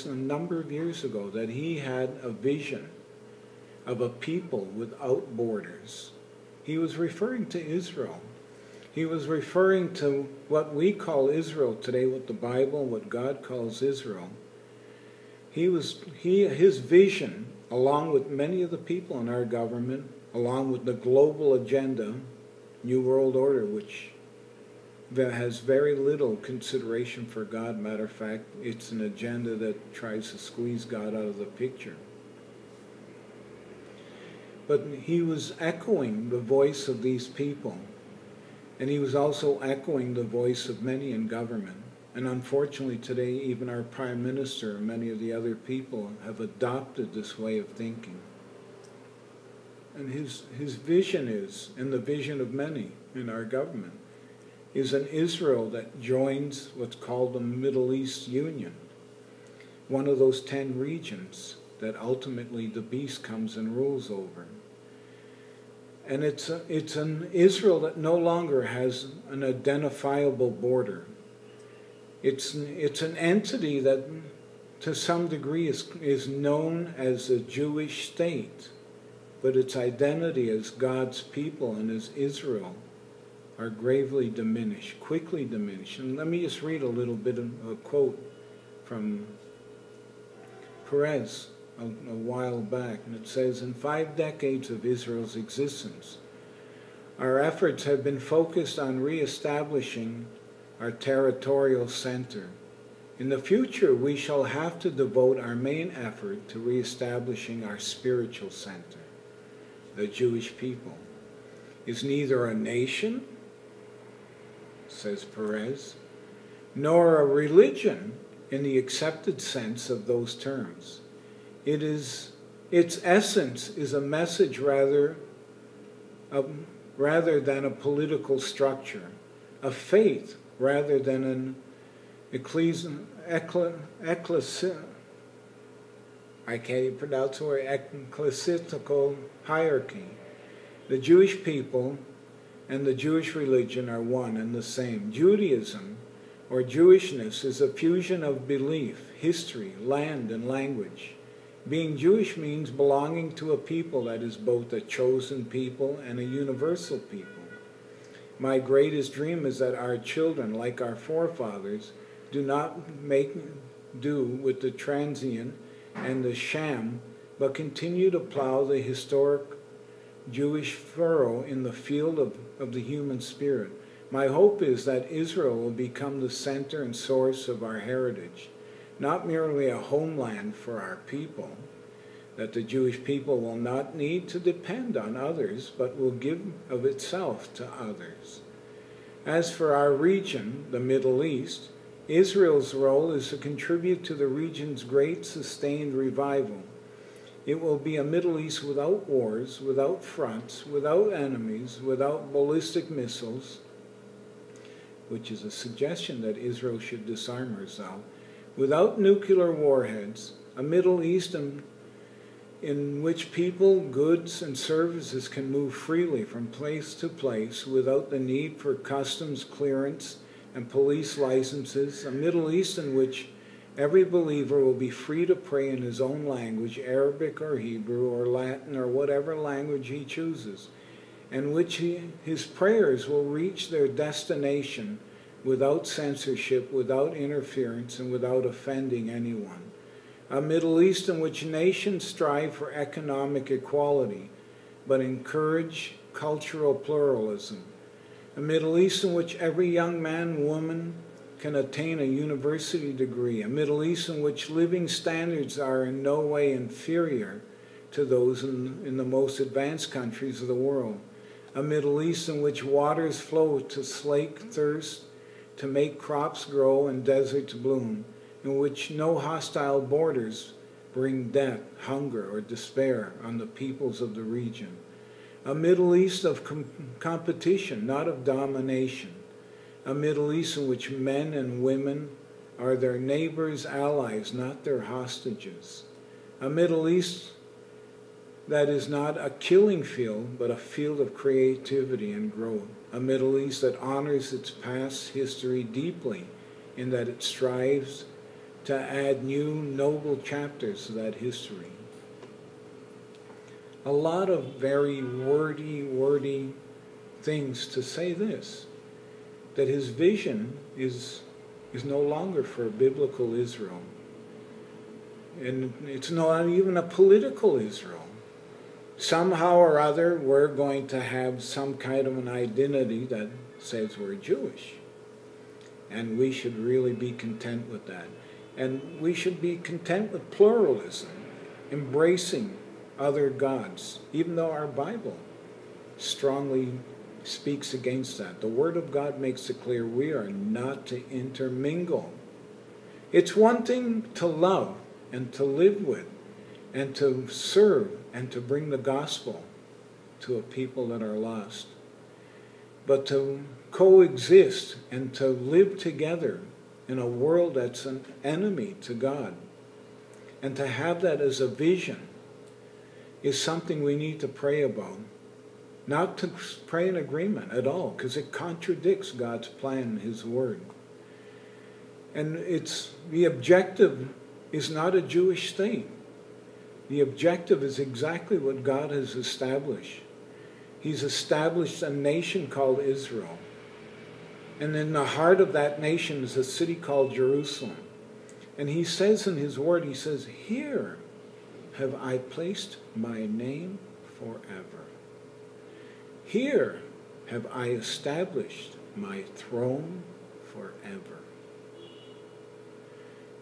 a number of years ago that he had a vision of a people without borders. He was referring to Israel. He was referring to what we call Israel today, what the Bible, what God calls Israel. His vision, along with many of the people in our government, along with the global agenda, New World Order, which has very little consideration for God. Matter of fact, it's an agenda that tries to squeeze God out of the picture. But he was echoing the voice of these people. And he was also echoing the voice of many in government. And unfortunately today, even our Prime Minister and many of the other people have adopted this way of thinking. And his vision is, and the vision of many in our government, is an Israel that joins what's called the Middle East Union, one of those 10 regions that ultimately the beast comes and rules over. And it's an Israel that no longer has an identifiable border. It's an entity that to some degree is known as a Jewish state, but its identity as God's people and as Israel are gravely diminished, quickly diminished. And let me just read a little bit of a quote from Perez a while back, and it says, "In 5 decades of Israel's existence, our efforts have been focused on reestablishing our territorial center. In the future, we shall have to devote our main effort to reestablishing our spiritual center. The Jewish people is neither a nation," says Perez, "nor a religion in the accepted sense of those terms. Its essence is a message rather than a political structure, a faith rather than an ecclesiastical hierarchy. The Jewish people and the Jewish religion are one and the same. Judaism, or Jewishness, is a fusion of belief, history, land, and language. Being Jewish means belonging to a people that is both a chosen people and a universal people. My greatest dream is that our children, like our forefathers, do not make do with the transient and the sham, but continue to plow the historic Jewish furrow in the field of the human spirit. My hope is that Israel will become the center and source of our heritage, not merely a homeland for our people, that the Jewish people will not need to depend on others, but will give of itself to others. As for our region, the Middle East, Israel's role is to contribute to the region's great sustained revival. It will be a Middle East without wars, without fronts, without enemies, without ballistic missiles, which is a suggestion that Israel should disarm herself, without nuclear warheads, a Middle East in which people, goods, and services can move freely from place to place without the need for customs clearance and police licenses, a Middle East in which every believer will be free to pray in his own language, Arabic or Hebrew or Latin or whatever language he chooses, and which his prayers will reach their destination without censorship, without interference, and without offending anyone. A Middle East in which nations strive for economic equality, but encourage cultural pluralism. A Middle East in which every young man and woman can attain a university degree. A Middle East in which living standards are in no way inferior to those in the most advanced countries of the world. A Middle East in which waters flow to slake thirst, to make crops grow and deserts bloom, in which no hostile borders bring death, hunger, or despair on the peoples of the region. A Middle East of competition, not of domination. A Middle East in which men and women are their neighbors' allies, not their hostages. A Middle East that is not a killing field, but a field of creativity and growth. A Middle East that honors its past history deeply, in that it strives to add new noble chapters to that history. A lot of very wordy things to say this, that his vision is no longer for biblical Israel. And it's not even a political Israel. Somehow or other, we're going to have some kind of an identity that says we're Jewish. And we should really be content with that. And we should be content with pluralism, embracing other gods, even though our Bible strongly speaks against that. The Word of God makes it clear we are not to intermingle. It's one thing to love and to live with and to serve and to bring the gospel to a people that are lost. But to coexist and to live together in a world that's an enemy to God, and to have that as a vision, is something we need to pray about. Not to pray in agreement at all, because it contradicts God's plan and His Word. And the objective is not a Jewish state. The objective is exactly what God has established. He's established a nation called Israel. And in the heart of that nation is a city called Jerusalem. And He says in His Word, He says, "Here have I placed my name forever. Here have I established my throne forever.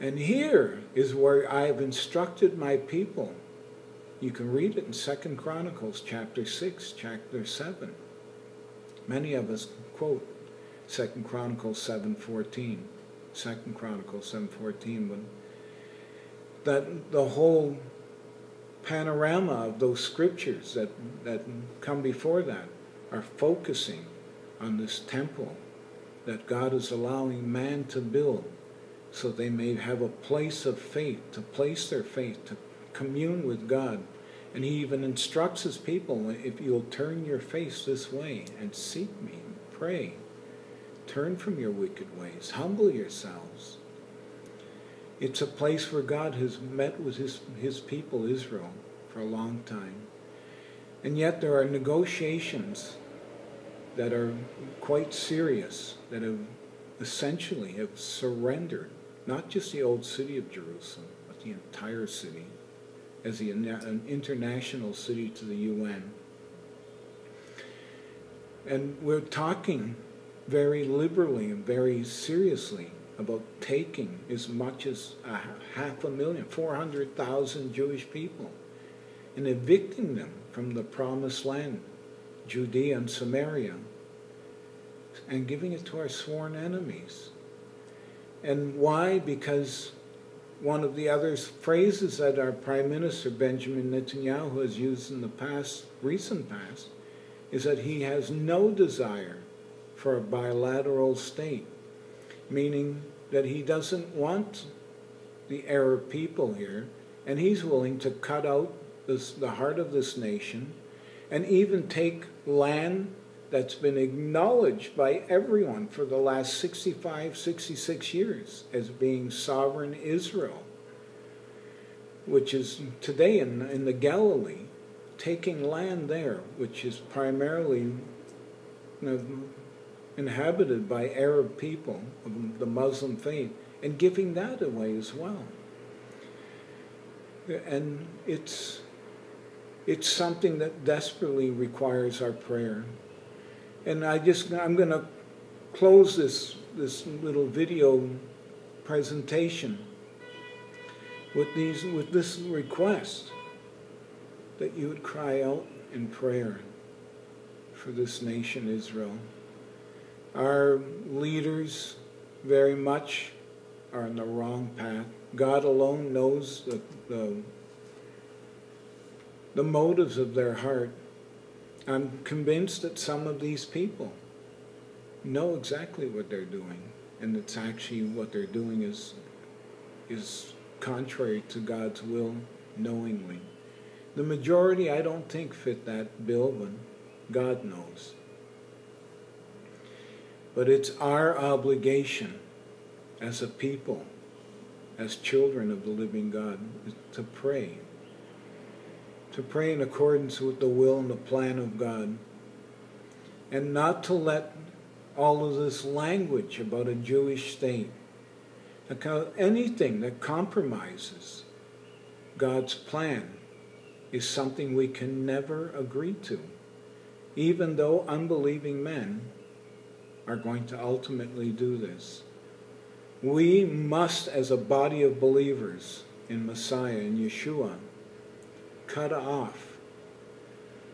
And here is where I have instructed my people." You can read it in 2 Chronicles chapter 6, chapter 7. Many of us quote 2 Chronicles 7:14. 2 Chronicles 7:14. But that the whole panorama of those scriptures that come before that are focusing on this temple that God is allowing man to build, so they may have a place of faith, to place their faith, to commune with God. And He even instructs His people, if you'll turn your face this way and seek me, pray, turn from your wicked ways, humble yourselves. It's a place where God has met with His people, Israel, for a long time. And yet there are negotiations that are quite serious, that have essentially surrendered, not just the old city of Jerusalem, but the entire city, as an international city to the UN. And we're talking very liberally and very seriously about taking as much as 500,000, 400,000 Jewish people, and evicting them from the promised land, Judea and Samaria, and giving it to our sworn enemies. And why? Because one of the other phrases that our Prime Minister Benjamin Netanyahu has used in the recent past, is that he has no desire for a bilateral state, meaning that he doesn't want the Arab people here, and he's willing to cut out the heart of this nation and even take land that's been acknowledged by everyone for the last 65, 66 years as being sovereign Israel, which is today in the Galilee, taking land there, which is primarily inhabited by Arab people of the Muslim faith, and giving that away as well. And it's something that desperately requires our prayer. And I'm going to close this little video presentation with this request, that you would cry out in prayer for this nation, Israel. Our leaders very much are on the wrong path. God alone knows the motives of their heart. I'm convinced that some of these people know exactly what they're doing, and it's actually what they're doing is contrary to God's will, knowingly. The majority, I don't think, fit that bill, but God knows. But it's our obligation as a people as children of the living God, is to pray. To pray in accordance with the will and the plan of God. And not to let all of this language about a Jewish state, anything that compromises God's plan, is something we can never agree to, even though unbelieving men are going to ultimately do this. We must, as a body of believers in Messiah and Yeshua, cut off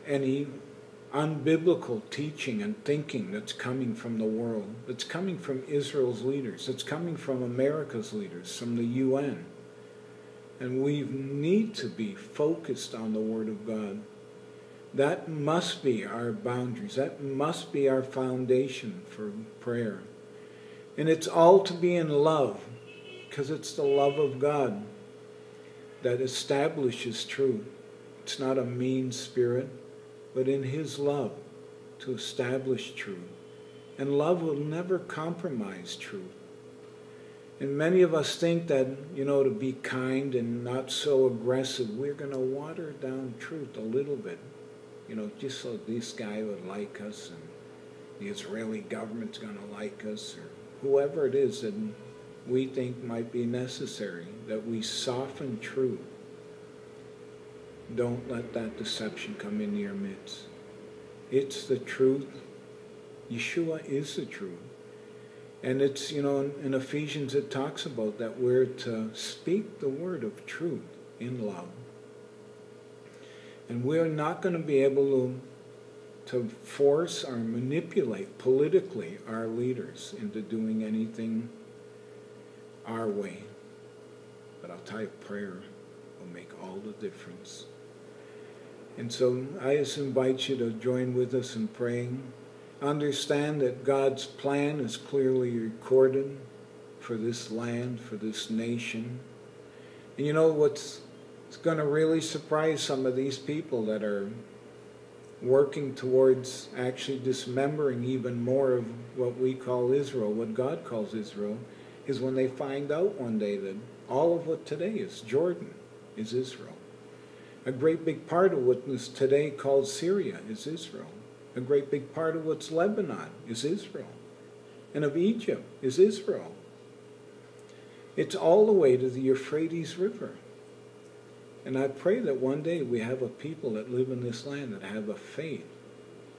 any unbiblical teaching and thinking that's coming from the world, that's coming from Israel's leaders, that's coming from America's leaders, from the UN. And we need to be focused on the Word of God. That must be our boundaries. That must be our foundation for prayer. And it's all to be in love, because it's the love of God that establishes truth. It's not a mean spirit, but in His love to establish truth. And love will never compromise truth. And many of us think that, to be kind and not so aggressive, we're going to water down truth a little bit. Just so this guy would like us and the Israeli government's going to like us, or whoever it is that we think might be necessary, that we soften truth. Don't let that deception come into your midst. It's the truth. Yeshua is the truth. And it's, in Ephesians it talks about that we're to speak the word of truth in love. And we're not going to be able to force or manipulate politically our leaders into doing anything our way. But I'll tell you, prayer will make all the difference. And so I just invite you to join with us in praying. Understand that God's plan is clearly recorded for this land, for this nation. And what's going to really surprise some of these people that are working towards actually dismembering even more of what we call Israel, what God calls Israel, is when they find out one day that all of what today is Jordan is Israel. A great big part of what is today called Syria is Israel. A great big part of what's Lebanon is Israel. And of Egypt is Israel. It's all the way to the Euphrates River. And I pray that one day we have a people that live in this land that have a faith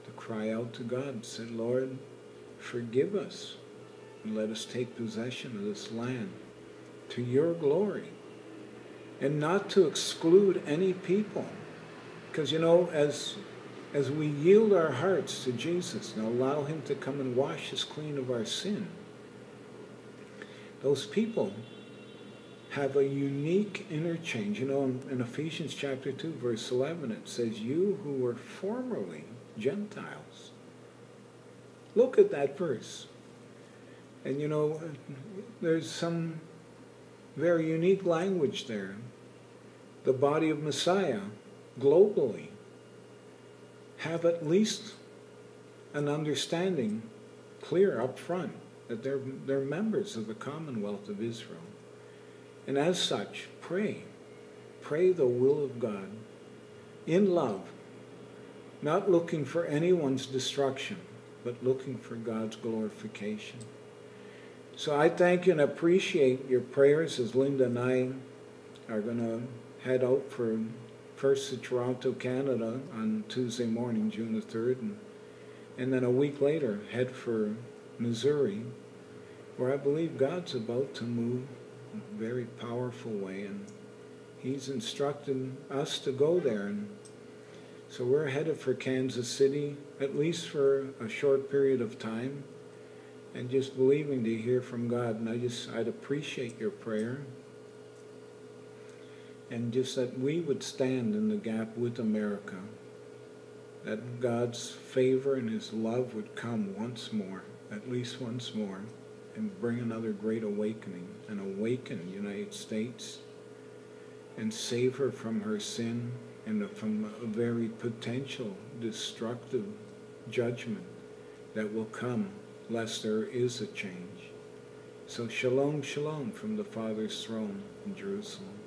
to cry out to God and say, Lord, forgive us and let us take possession of this land to your glory. And not to exclude any people. Because, as we yield our hearts to Jesus and allow Him to come and wash us clean of our sin, those people have a unique interchange. In Ephesians chapter 2, verse 11, it says, you who were formerly Gentiles. Look at that verse. And there's some very unique language there. The body of Messiah, globally, have at least an understanding clear up front that they're members of the Commonwealth of Israel. And as such, pray. Pray the will of God in love, not looking for anyone's destruction, but looking for God's glorification. So I thank you and appreciate your prayers as Linda and I are going to head out first to Toronto, Canada on Tuesday morning, June the 3rd, and then a week later head for Missouri, where I believe God's about to move in a very powerful way, and He's instructed us to go there. And so we're headed for Kansas City, at least for a short period of time, and just believing to hear from God. And I'd appreciate your prayer. And just that we would stand in the gap with America, that God's favor and His love would come once more, at least once more, and bring another great awakening, and awaken the United States, and save her from her sin and from a very potential destructive judgment that will come lest there is a change. So shalom, shalom from the Father's throne in Jerusalem.